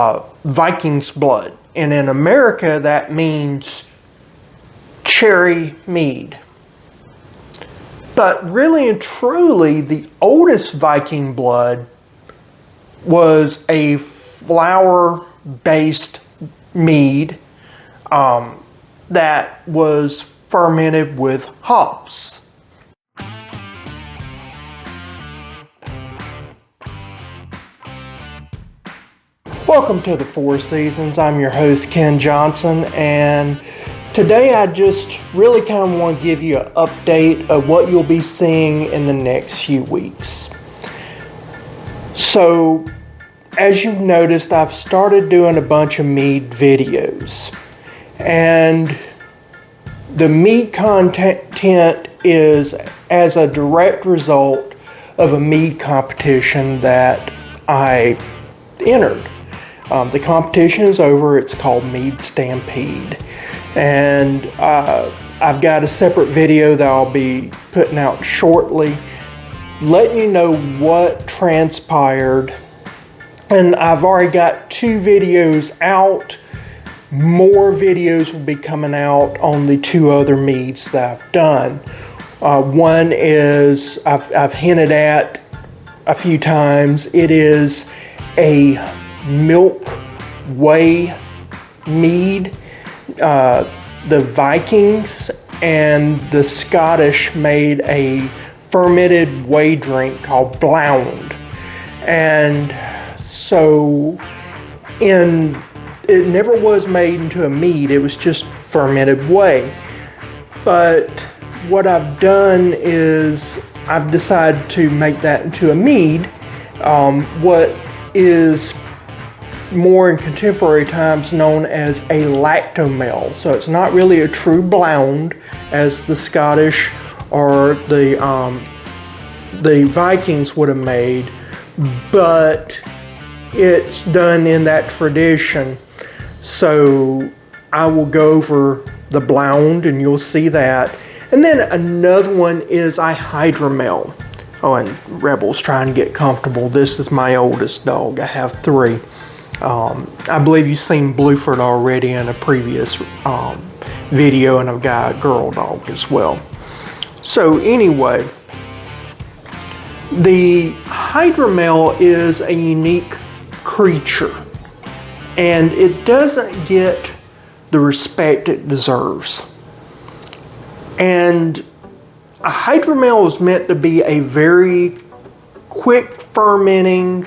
Viking's blood. And in America, that means cherry mead. But really and truly, the oldest Viking blood was a flour-based mead that was fermented with hops. Welcome to the Four Seasons. I'm your host, Ken Johnson, and today I just really kind of want to give you an update of what you'll be seeing in the next few weeks. So, as you've noticed, I've started doing a bunch of mead videos, and the mead content is as a direct result of a mead competition that I entered. The competition is over. It's called Mead Stampede, and I've got a separate video that I'll be putting out shortly, letting you know what transpired. And I've already got 2 videos out. More videos will be coming out on the 2 other meads that I've done. One is I've hinted at a few times. It is a milk whey mead. The Vikings and the Scottish made a fermented whey drink called Blound, and so it never was made into a mead. It was just fermented whey. But what I've done is I've decided to make that into a mead. What is more in contemporary times known as a Hydromel. So it's not really a true blonde as the Scottish or the Vikings would have made, but it's done in that tradition. So I will go over the blonde and you'll see that. And then another one is a Hydra Mel. Oh, and Rebel's trying to get comfortable. This is my oldest dog. I have 3. I believe you've seen Blueford already in a previous video, and I've got a girl dog as well. So anyway, the Hydromel is a unique creature, and it doesn't get the respect it deserves. And a Hydromel is meant to be a very quick fermenting,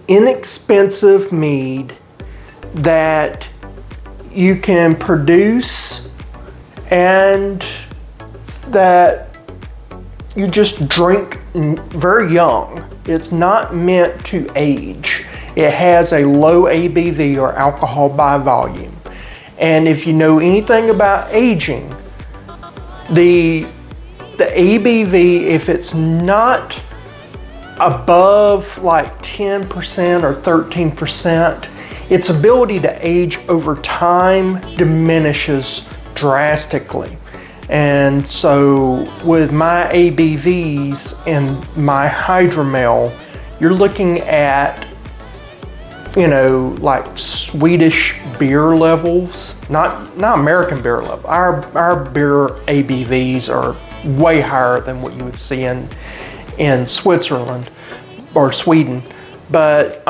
inexpensive mead that you can produce and that you just drink very young. It's not meant to age. It has a low ABV, or alcohol by volume. And if you know anything about aging, the ABV, if it's not above like 10% or 13%, its ability to age over time diminishes drastically. And so with my ABVs and my Hydromel, you're looking at, like Swedish beer levels, not American beer level. Our beer ABVs are way higher than what you would see in Switzerland or Sweden, but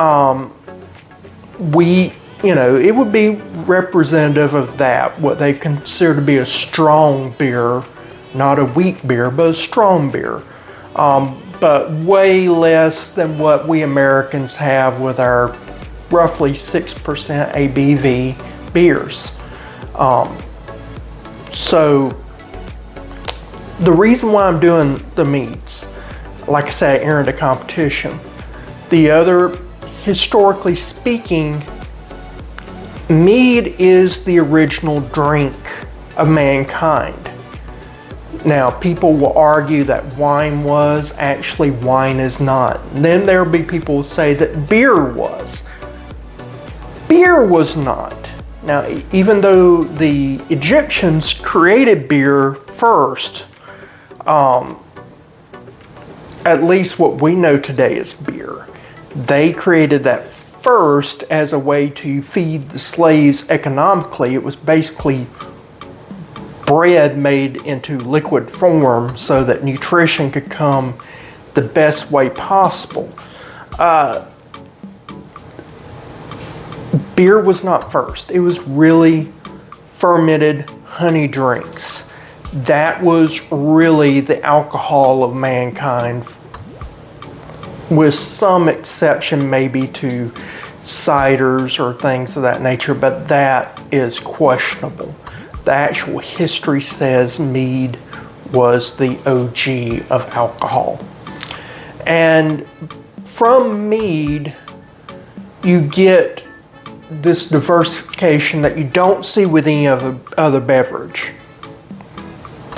it would be representative of that, what they consider to be a strong beer, not a weak beer, but a strong beer, but way less than what we Americans have with our roughly 6% ABV beers. So the reason why I'm doing the meads, like I said, I entered a competition. The other, historically speaking, mead is the original drink of mankind. Now, people will argue that wine was. Actually, wine is not. And then there will be people who say that beer was. Beer was not. Now, even though the Egyptians created beer first, at least what we know today is beer. They created that first as a way to feed the slaves economically. It was basically bread made into liquid form so that nutrition could come the best way possible. Beer was not first. It was really fermented honey drinks. That was really the alcohol of mankind, with some exception maybe to ciders or things of that nature, but that is questionable. The actual history says mead was the OG of alcohol. And from mead, you get this diversification that you don't see with any other beverage.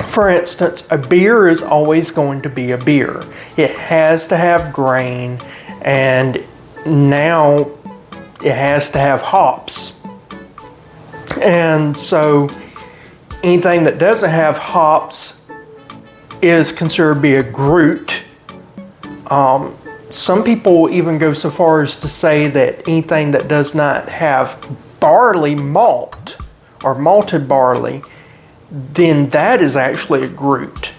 For instance, a beer is always going to be a beer. It has to have grain, and now it has to have hops. And so anything that doesn't have hops is considered to be a gruit. Some people even go so far as to say that anything that does not have barley malt or malted barley, then that is actually a gruit.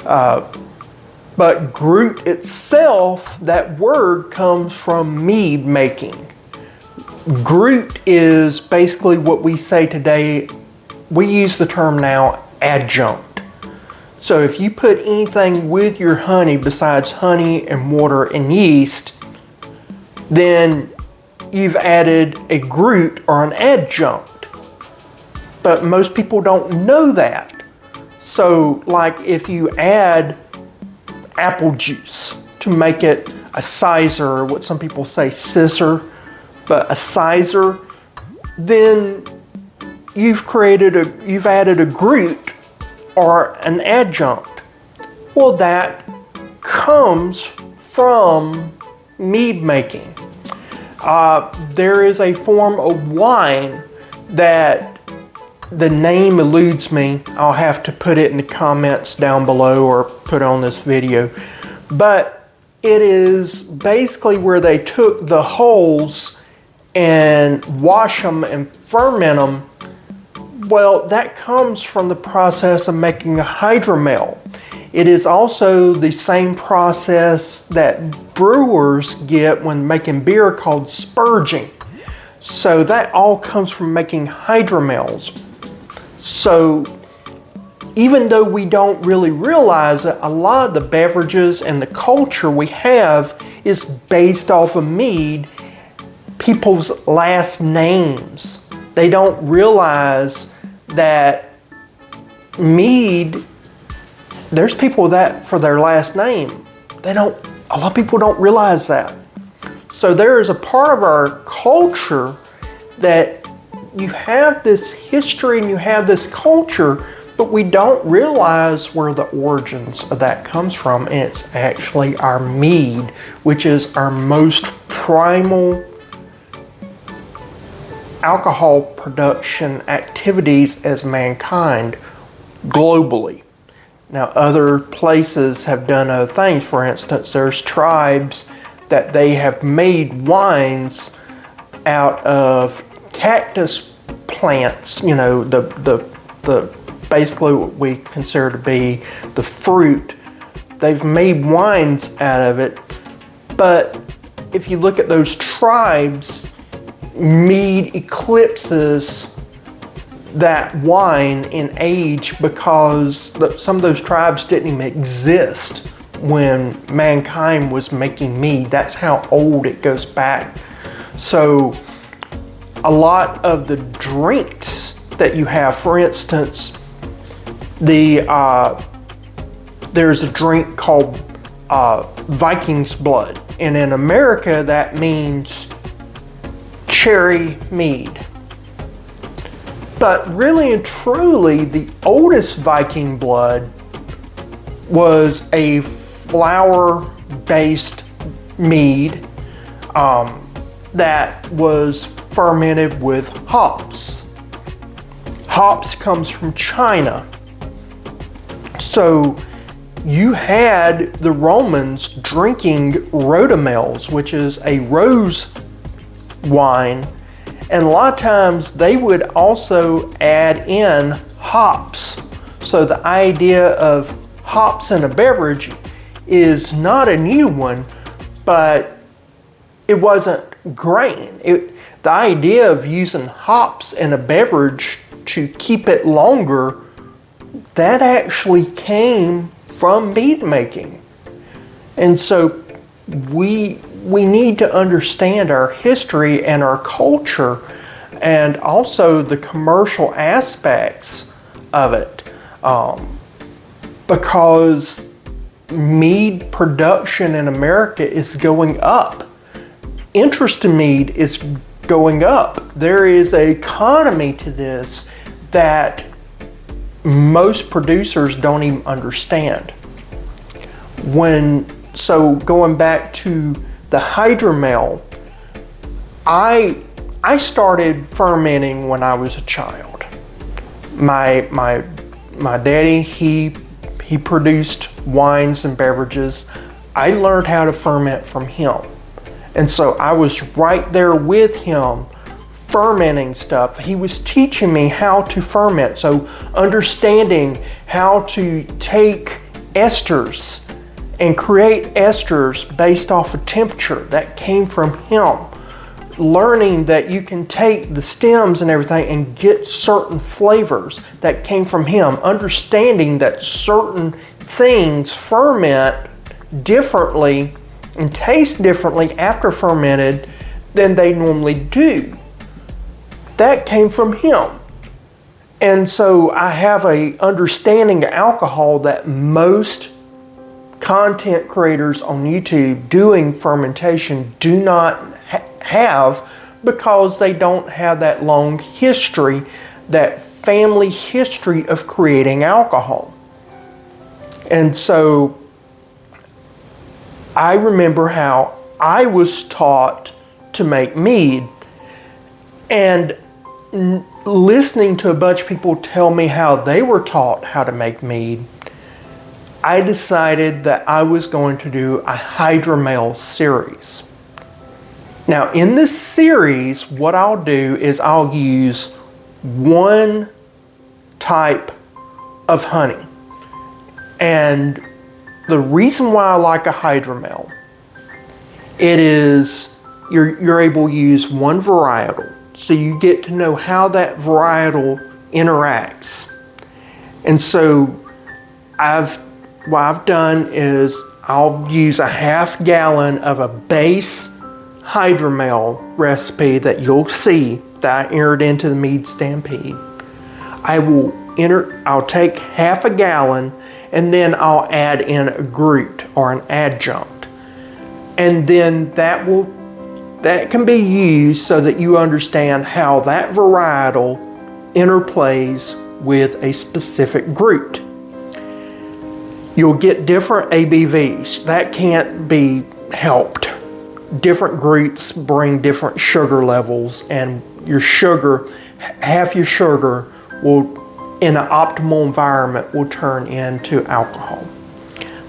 But gruit itself, that word comes from mead making. Gruit is basically what we say today. We use the term now adjunct. So if you put anything with your honey besides honey and water and yeast, then you've added a gruit or an adjunct. But most people don't know that. So like if you add apple juice to make it a sizer, or what some people say scissor, but a sizer, then you've added a gruit or an adjunct. Well, that comes from mead making. There is a form of wine that the name eludes me. I'll have to put it in the comments down below or put on this video. But it is basically where they took the hulls and wash them and ferment them. Well, that comes from the process of making a Hydra Mel. It is also the same process that brewers get when making beer called spurging. So that all comes from making hydromels. So even though we don't really realize it, a lot of the beverages and the culture we have is based off of mead, people's last names. They don't realize that mead, there's people that for their last name. A lot of people don't realize that. So there is a part of our culture that you have this history and you have this culture, but we don't realize where the origins of that comes from. And it's actually our mead, which is our most primal alcohol production activities as mankind globally. Now, other places have done other things. For instance, there's tribes that they have made wines out of cactus plants, you know, the basically what we consider to be the fruit. They've made wines out of it. But if you look at those tribes, mead eclipses that wine in age because some of those tribes didn't even exist when mankind was making mead. That's how old it goes back. So a lot of the drinks that you have, for instance, there's a drink called Viking's blood, and in America that means cherry mead. But really and truly, the oldest Viking blood was a flour-based mead that was fermented with hops. Hops comes from China. So you had the Romans drinking rhodamels, which is a rose wine, and a lot of times they would also add in hops. So the idea of hops in a beverage is not a new one, but it wasn't grain. The idea of using hops in a beverage to keep it longer, that actually came from mead making. And so we need to understand our history and our culture, and also the commercial aspects of it, because mead production in America is going up. Interest in mead is going up. There is an economy to this that most producers don't even understand. So going back to the Hydra Mel, I started fermenting when I was a child. My daddy, he produced wines and beverages. I learned how to ferment from him. And so I was right there with him fermenting stuff. He was teaching me how to ferment. So understanding how to take esters and create esters based off of temperature, that came from him. Learning that you can take the stems and everything and get certain flavors, that came from him. Understanding that certain things ferment differently and taste differently after fermented than they normally do. That came from him. And so I have a understanding of alcohol that most content creators on YouTube doing fermentation do not have, because they don't have that long history, that family history of creating alcohol. And so I remember how I was taught to make mead, and listening to a bunch of people tell me how they were taught how to make mead, I decided that I was going to do a Hydra Mel series. Now in this series, what I'll do is I'll use one type of honey. And the reason why I like a Hydra Mel, it is you're able to use one varietal. So you get to know how that varietal interacts. And so what I've done is I'll use a half gallon of a base Hydra Mel recipe that you'll see that I entered into the Mead Stampede. I'll take half a gallon, and then I'll add in a gruit or an adjunct. And then that can be used so that you understand how that varietal interplays with a specific gruit. You'll get different ABVs. That can't be helped. Different gruits bring different sugar levels, and your sugar, half your sugar will, in an optimal environment, will turn into alcohol.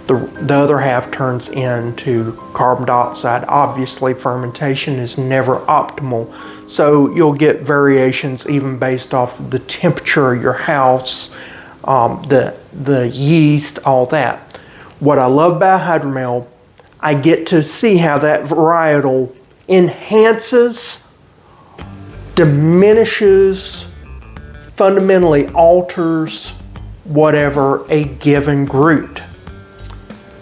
The other half turns into carbon dioxide. Obviously, fermentation is never optimal, so you'll get variations even based off of the temperature of your house, the yeast, all that. What I love about Hydra Mel, I get to see how that varietal enhances, diminishes, fundamentally alters whatever a given gruit.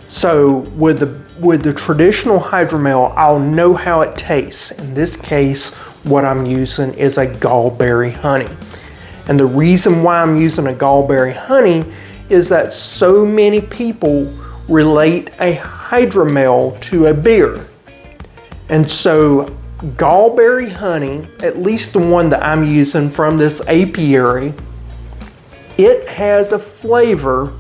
So with the traditional Hydra Mel, I'll know how it tastes. In this case, what I'm using is a gallberry honey. And the reason why I'm using a gallberry honey is that so many people relate a Hydra Mel to a beer. And so gallberry honey, at least the one that I'm using from this apiary, it has a flavor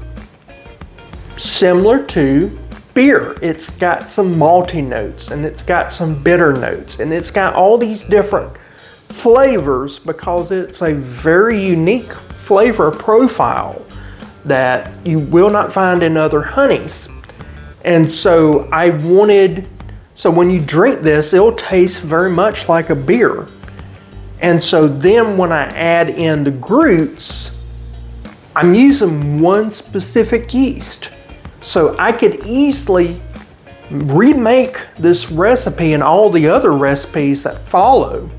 similar to beer. It's got some malty notes, and it's got some bitter notes, and it's got all these different flavors because it's a very unique flavor profile that you will not find in other honeys. And so I wanted So when you drink this, it'll taste very much like a beer. And so then when I add in the gruits, I'm using one specific yeast. So I could easily remake this recipe and all the other recipes that follow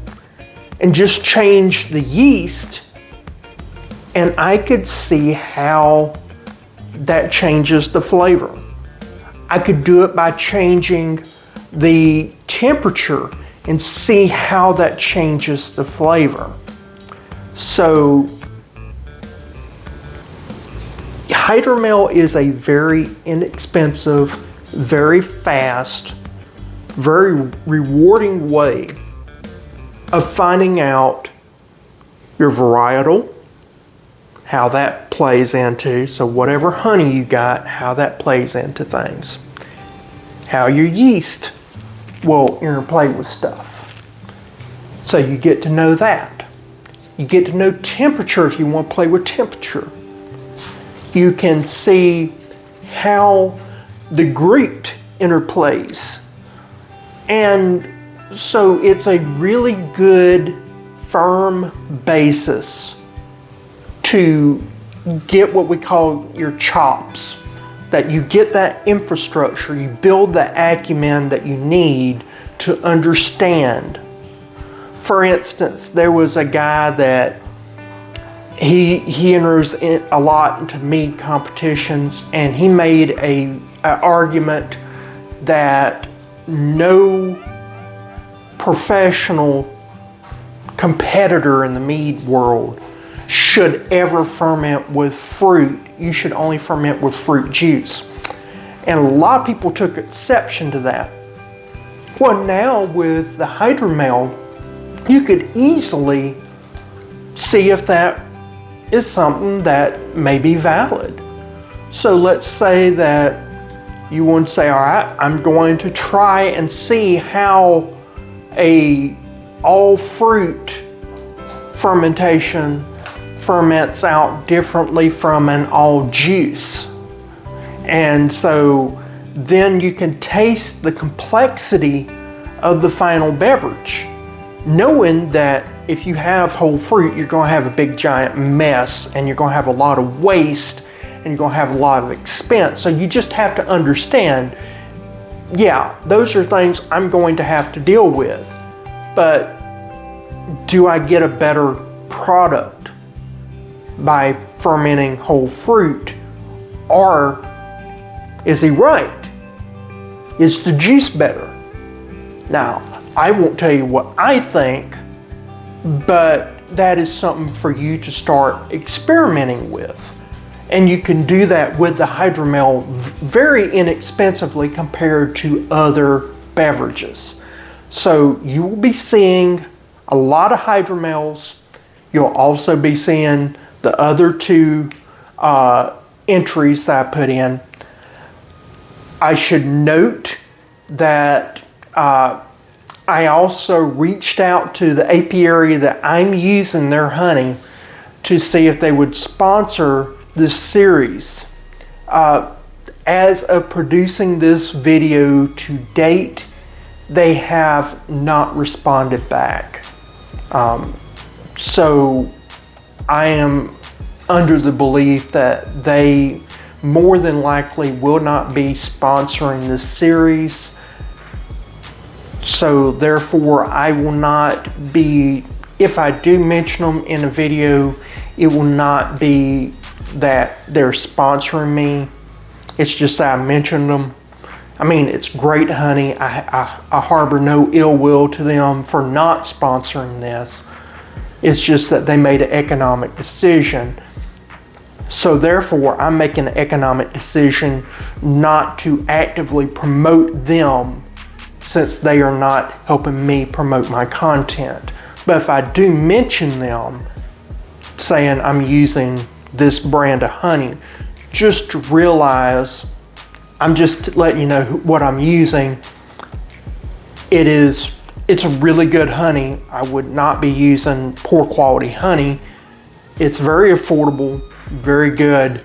and just change the yeast, and I could see how that changes the flavor. I could do it by changing the temperature and see how that changes the flavor. So Hydra Mel is a very inexpensive, very fast, very rewarding way of finding out your varietal, how that plays into, so whatever honey you got, how that plays into things. How your yeast will interplay with stuff. So you get to know that. You get to know temperature if you want to play with temperature. You can see how the gruit interplays. And so it's a really good, firm basis to get what we call your chops. That you get that infrastructure, you build the acumen that you need to understand. For instance, there was a guy that he enters a lot into mead competitions, and he made an argument that no professional competitor in the mead world should ever ferment with fruit. You should only ferment with fruit juice. And a lot of people took exception to that. Well, now with the Hydra Mel, you could easily see if that is something that may be valid. So let's say that you want to say, all right, I'm going to try and see how a all fruit fermentation ferments out differently from an all juice. And so then you can taste the complexity of the final beverage, knowing that if you have whole fruit, you're going to have a big giant mess, and you're going to have a lot of waste, and you're going to have a lot of expense. So you just have to understand, yeah, those are things I'm going to have to deal with, but do I get a better product by fermenting whole fruit? Or is he right? Is the juice better? Now, I won't tell you what I think, but that is something for you to start experimenting with. And you can do that with the Hydra Mel very inexpensively compared to other beverages. So you will be seeing a lot of Hydra Mels. You'll also be seeing the other two entries that I put in. I should note that I also reached out to the apiary that I'm using their honey to see if they would sponsor this series. As of producing this video to date, they have not responded back. So I am under the belief that they more than likely will not be sponsoring this series. So therefore I will not be, if I do mention them in a video, it will not be that they're sponsoring me. It's just that I mentioned them. I mean, it's great honey. I harbor no ill will to them for not sponsoring this. It's just that they made an economic decision. So therefore, I'm making an economic decision not to actively promote them, since they are not helping me promote my content. But if I do mention them, saying I'm using this brand of honey, just realize I'm just letting you know what I'm using. It's a really good honey. I would not be using poor quality honey. It's very affordable, very good,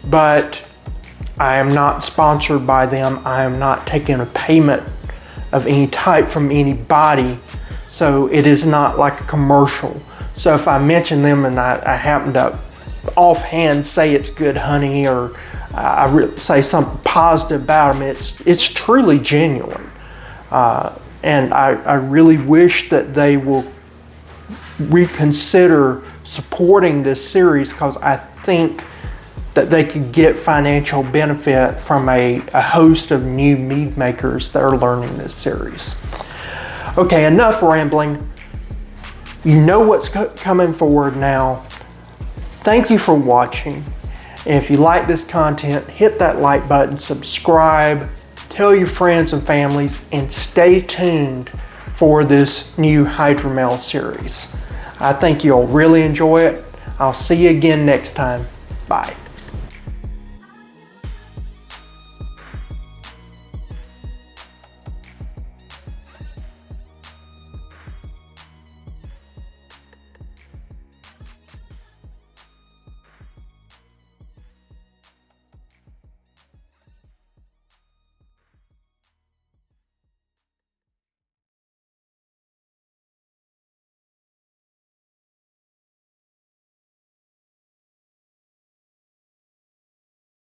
but I am not sponsored by them. I am not taking a payment of any type from anybody, so it is not like a commercial. So if I mention them and I happen to offhand say it's good honey, or say something positive about them, it's truly genuine. And I really wish that they will reconsider supporting this series, because I think that they could get financial benefit from a host of new mead makers that are learning this series. Okay, enough rambling. You know what's coming forward now. Thank you for watching. And if you like this content, hit that like button, subscribe, tell your friends and families, and stay tuned for this new Hydra Mel series. I think you'll really enjoy it. I'll see you again next time. Bye.